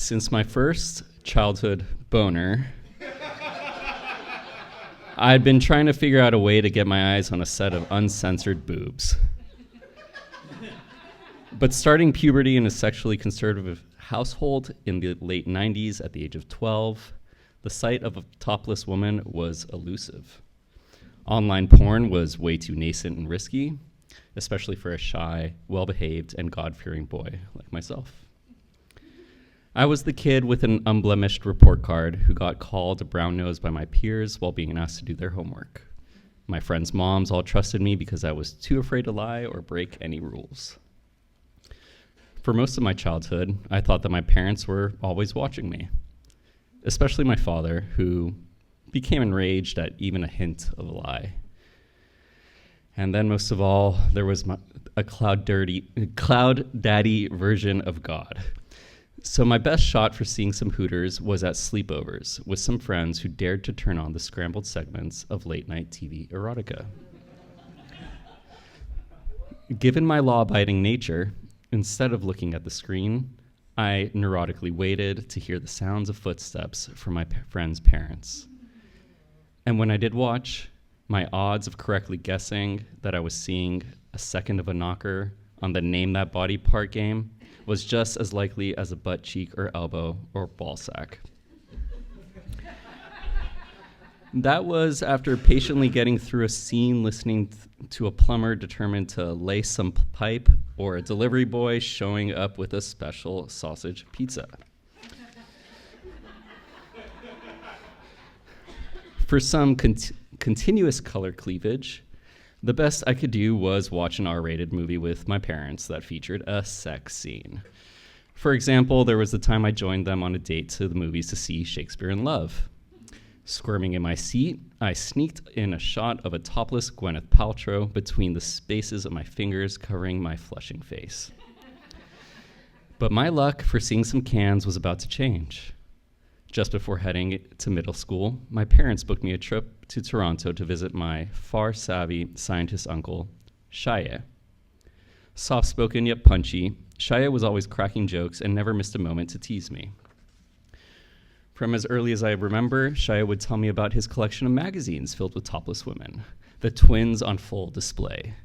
Since my first childhood boner, I'd been trying to figure out a way to get my eyes on a set of uncensored boobs. But starting puberty in a sexually conservative household in the late 90s at the age of 12, the sight of a topless woman was elusive. Online porn was way too nascent and risky, especially for a shy, well-behaved, and God-fearing boy like myself. I was the kid with an unblemished report card who got called a brown nose by my peers while being asked to do their homework. My friends' moms all trusted me because I was too afraid to lie or break any rules. For most of my childhood, I thought that my parents were always watching me, especially my father, who became enraged at even a hint of a lie. And then most of all, there was a cloud daddy version of God. So my best shot for seeing some Hooters was at sleepovers with some friends who dared to turn on the scrambled segments of late-night TV erotica. Given my law-abiding nature, instead of looking at the screen, I neurotically waited to hear the sounds of footsteps from my friends' parents. And when I did watch, my odds of correctly guessing that I was seeing a second of a knocker on the Name That Body Part game was just as likely as a butt cheek or elbow or ball sack. That was after patiently getting through a scene listening to a plumber determined to lay some pipe or a delivery boy showing up with a special sausage pizza. For some continuous color cleavage, the best I could do was watch an R-rated movie with my parents that featured a sex scene. For example, there was the time I joined them on a date to the movies to see Shakespeare in Love. Squirming in my seat, I sneaked in a shot of a topless Gwyneth Paltrow between the spaces of my fingers covering my flushing face. But my luck for seeing some cans was about to change. Just before heading to middle school, my parents booked me a trip to Toronto to visit my far-savvy scientist uncle, Shia. Soft-spoken yet punchy, Shia was always cracking jokes and never missed a moment to tease me. From as early as I remember, Shia would tell me about his collection of magazines filled with topless women, the twins on full display.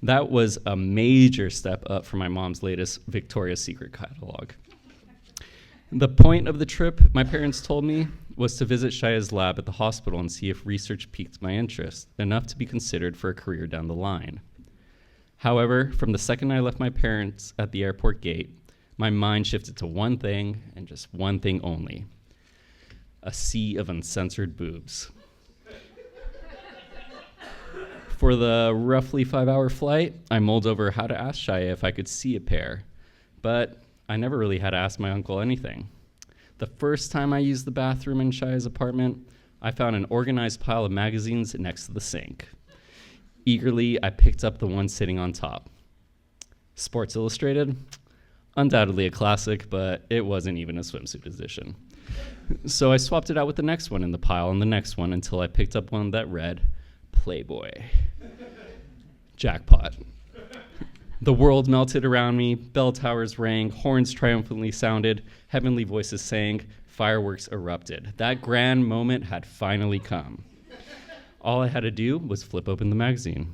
That was a major step up from my mom's latest Victoria's Secret catalog. The point of the trip, my parents told me, was to visit Shia's lab at the hospital and see if research piqued my interest, enough to be considered for a career down the line. However, from the second I left my parents at the airport gate, my mind shifted to one thing and just one thing only: a sea of uncensored boobs. For the roughly 5-hour flight, I mulled over how to ask Shia if I could see a pair, but I never really had to ask my uncle anything. The first time I used the bathroom in Shia's apartment, I found an organized pile of magazines next to the sink. Eagerly, I picked up the one sitting on top. Sports Illustrated? Undoubtedly a classic, but it wasn't even a swimsuit edition. So I swapped it out with the next one in the pile and the next one until I picked up one that read Playboy. Jackpot. The world melted around me, bell towers rang, horns triumphantly sounded, heavenly voices sang, fireworks erupted. That grand moment had finally come. All I had to do was flip open the magazine.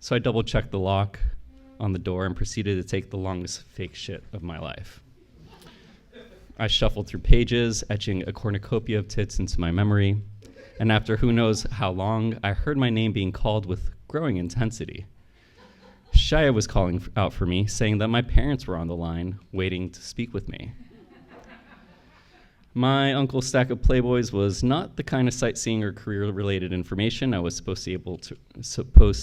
So I double-checked the lock on the door and proceeded to take the longest fake shit of my life. I shuffled through pages, etching a cornucopia of tits into my memory, and after who knows how long, I heard my name being called with growing intensity. Shia was calling out for me, saying that my parents were on the line, waiting to speak with me. My uncle's stack of Playboys was not the kind of sightseeing or career-related information I was supposed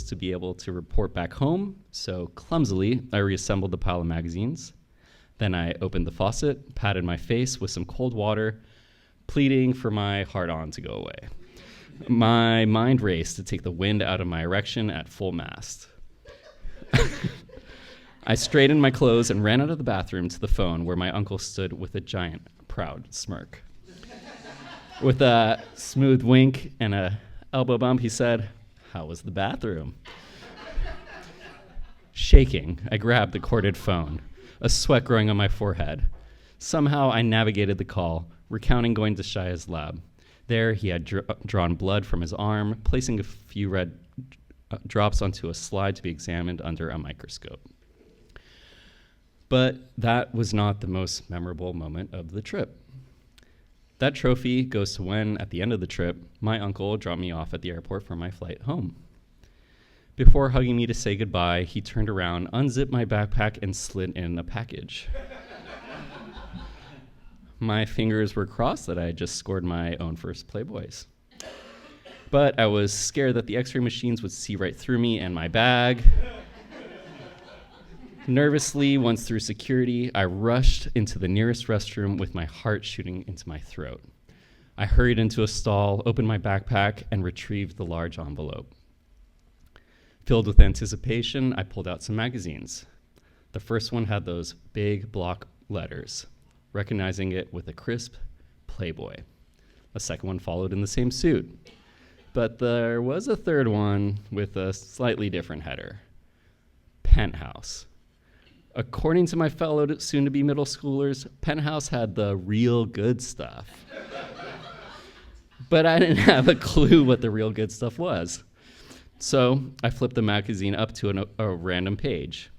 to be able to report back home, so clumsily, I reassembled the pile of magazines. Then I opened the faucet, patted my face with some cold water, pleading for my heart-on to go away. My mind raced to take the wind out of my erection at full mast. I straightened my clothes and ran out of the bathroom to the phone where my uncle stood with a giant, proud smirk. With a smooth wink and a elbow bump, he said, "How was the bathroom?" Shaking, I grabbed the corded phone, a sweat growing on my forehead. Somehow I navigated the call, recounting going to Shia's lab. There, he had drawn blood from his arm, placing a few red drops onto a slide to be examined under a microscope. But that was not the most memorable moment of the trip. That trophy goes to when, at the end of the trip, my uncle dropped me off at the airport for my flight home. Before hugging me to say goodbye, he turned around, unzipped my backpack, and slid in a package. My fingers were crossed that I had just scored my own first Playboys. But I was scared that the x-ray machines would see right through me and my bag. Nervously, once through security, I rushed into the nearest restroom with my heart shooting into my throat. I hurried into a stall, opened my backpack, and retrieved the large envelope. Filled with anticipation, I pulled out some magazines. The first one had those big block letters, recognizing it with a crisp Playboy. A second one followed in the same suit. But there was a third one with a slightly different header. Penthouse. According to my fellow soon-to-be middle schoolers, Penthouse had the real good stuff. But I didn't have a clue what the real good stuff was. So I flipped the magazine up to a random page.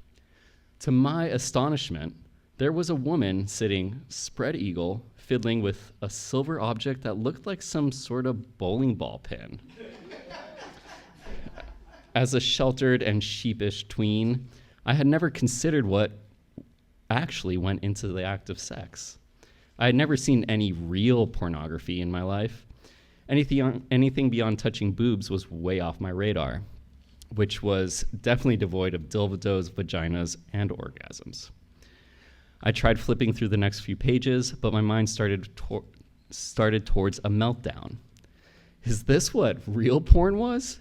To my astonishment, there was a woman sitting spread eagle, fiddling with a silver object that looked like some sort of bowling ball pin. As a sheltered and sheepish tween, I had never considered what actually went into the act of sex. I had never seen any real pornography in my life. Anything beyond touching boobs was way off my radar, which was definitely devoid of dildos, vaginas, and orgasms. I tried flipping through the next few pages, but my mind started towards a meltdown. Is this what real porn was?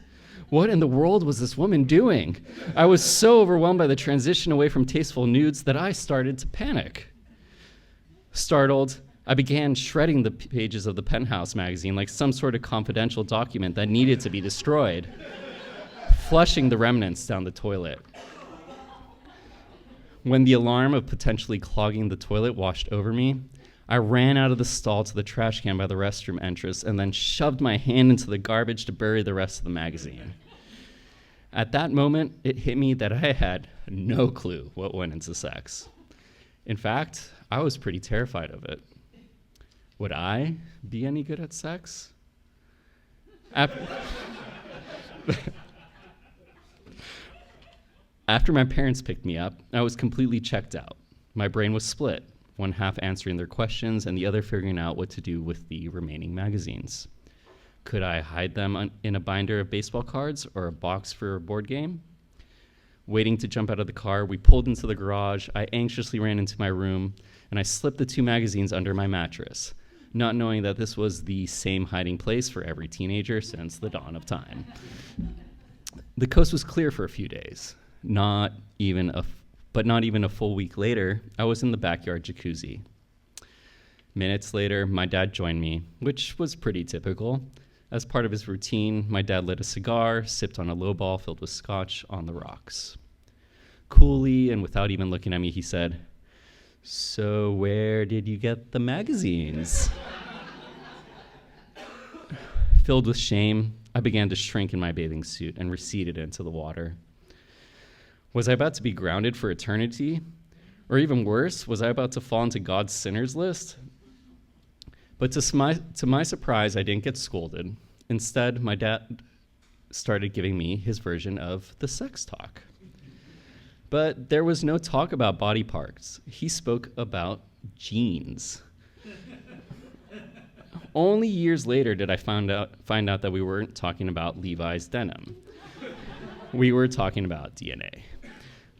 What in the world was this woman doing? I was so overwhelmed by the transition away from tasteful nudes that I started to panic. Startled, I began shredding the pages of the Penthouse magazine like some sort of confidential document that needed to be destroyed, flushing the remnants down the toilet. When the alarm of potentially clogging the toilet washed over me, I ran out of the stall to the trash can by the restroom entrance and then shoved my hand into the garbage to bury the rest of the magazine. At that moment, it hit me that I had no clue what went into sex. In fact, I was pretty terrified of it. Would I be any good at sex? After my parents picked me up, I was completely checked out. My brain was split, one half answering their questions and the other figuring out what to do with the remaining magazines. Could I hide them in a binder of baseball cards or a box for a board game? Waiting to jump out of the car, we pulled into the garage. I anxiously ran into my room, and I slipped the two magazines under my mattress, not knowing that this was the same hiding place for every teenager since the dawn of time. The coast was clear for a few days. Not even a full week later, I was in the backyard jacuzzi. Minutes later, my dad joined me, which was pretty typical. As part of his routine, my dad lit a cigar, sipped on a lowball filled with scotch on the rocks. Coolly and without even looking at me, he said, "So where did you get the magazines?" Filled with shame, I began to shrink in my bathing suit and receded into the water. Was I about to be grounded for eternity? Or even worse, was I about to fall into God's sinners list? But to my surprise, I didn't get scolded. Instead, my dad started giving me his version of the sex talk. But there was no talk about body parts. He spoke about jeans. Only years later did I find out that we weren't talking about Levi's denim. We were talking about DNA.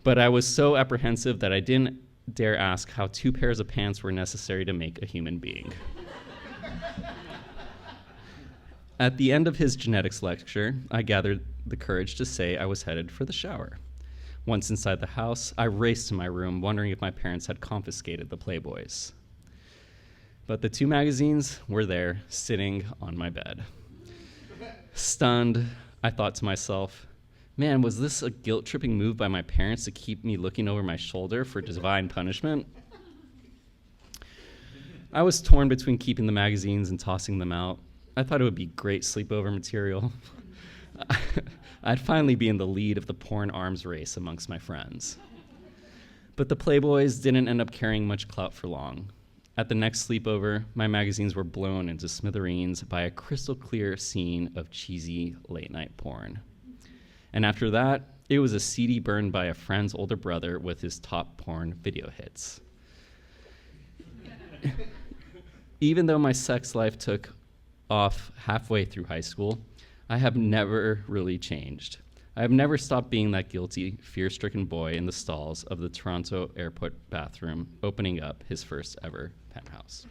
But I was so apprehensive that I didn't dare ask how 2 pairs of pants were necessary to make a human being. At the end of his genetics lecture, I gathered the courage to say I was headed for the shower. Once inside the house, I raced to my room, wondering if my parents had confiscated the Playboys. But the 2 magazines were there, sitting on my bed. Stunned, I thought to myself, man, was this a guilt-tripping move by my parents to keep me looking over my shoulder for divine punishment? I was torn between keeping the magazines and tossing them out. I thought it would be great sleepover material. I'd finally be in the lead of the porn arms race amongst my friends. But the Playboys didn't end up carrying much clout for long. At the next sleepover, my magazines were blown into smithereens by a crystal clear scene of cheesy late night porn. And after that, it was a CD burned by a friend's older brother with his top porn video hits. Even though my sex life took off halfway through high school, I have never really changed. I have never stopped being that guilty, fear-stricken boy in the stalls of the Toronto airport bathroom, opening up his first ever penthouse.